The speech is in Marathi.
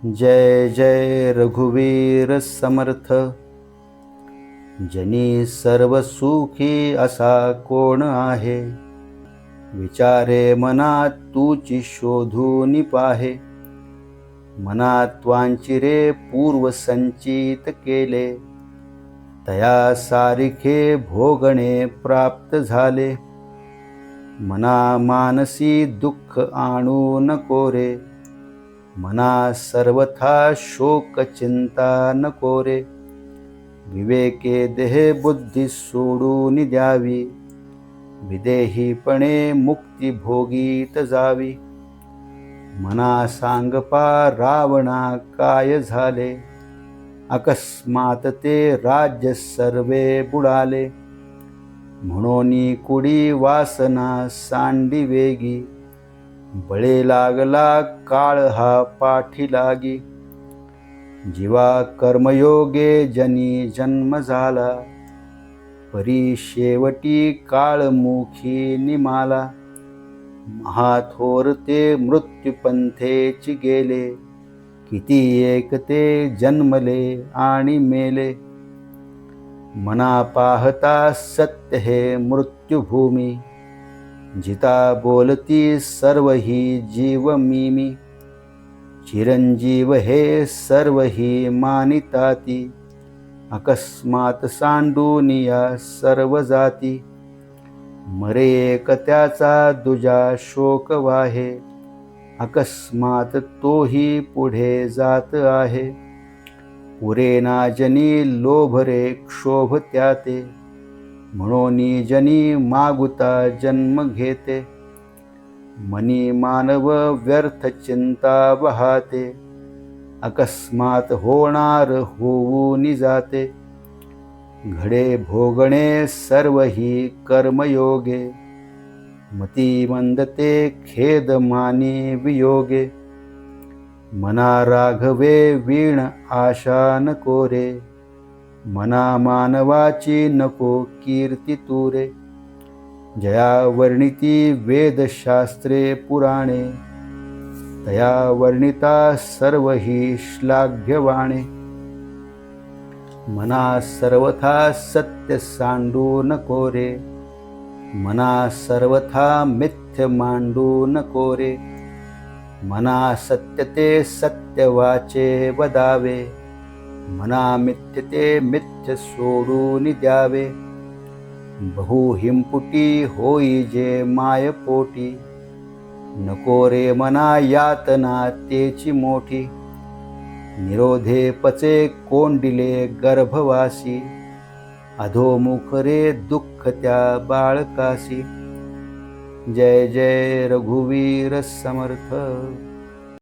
जय जय रघुवीर समर्थ। जनी सर्व सुखी असा कोण आहे, विचारे मनात तूची शोधून पाहे। मनात वांची रे पूर्व संचित केले, तया सारिखे भोगणे प्राप्त झाले। मना मानसी दुःख आणू नको रे, मना सर्वथा शोक चिंता नको रे। विवेके देह बुद्धी सोडून द्यावी, विदेहीपणे मुक्ती भोगीत जावी। मना सांगपा रावणा काय झाले, अकस्मात ते राज्य सर्वे बुडाले। म्हणून कुडी वासना सांडी वेगी, बळे लागला काळ हा पाठी लागी। जीवा कर्मयोगे जनी जन्म झाला, परी शेवटी काळमुखी निमाला। महाथोर ते मृत्युपंथेची गेले, किती एक ते जन्मले आणि मेले। मना पाहता सत्य हे मृत्युभूमी, जिता बोलती सर्व ही जीव मी। चिरंजीव हे सर्व ही मानिताती, अकस्मात सांडून या सर्व जाती। मरे एक त्याचा दुजा शोक वाहे, अकस्मात तोही पुढे जात आहे। पुरेना जनी लोभ रे क्षोभ त्याते, म्हणून जनी मागुता जन्म घेते। मनी मानव व्यर्थ चिंता बहाते, अकस्मात होणार होऊन जाते। घडे भोगणे सर्व ही कर्मयोगे, मती मंदते खेद मानी वियोगे। मना राघवे वीण आशा नको रे, मना मानवाची नको कीर्ती तुरे। जया वर्णिती वेदशास्त्रे पुराणे, तया वर्णिता सर्व ही श्लाघ्यवाणे। मना सर्वथा सत्य सांडू नको रे, मना सर्वथा मिथ्य मांडू नको रे। मना सत्य ते सत्य वाचे वदावे, मना मिथ्य ते मिथ्य सोडून द्यावे। बहु हिंपुटी होई जे मायपोटी, नको रे मना यातना तेची मोठी। निरोधे पचे कोंडिले गर्भवासी, अधोमुख रे दुःख त्या बाळकासी। जय जय रघुवीर समर्थ।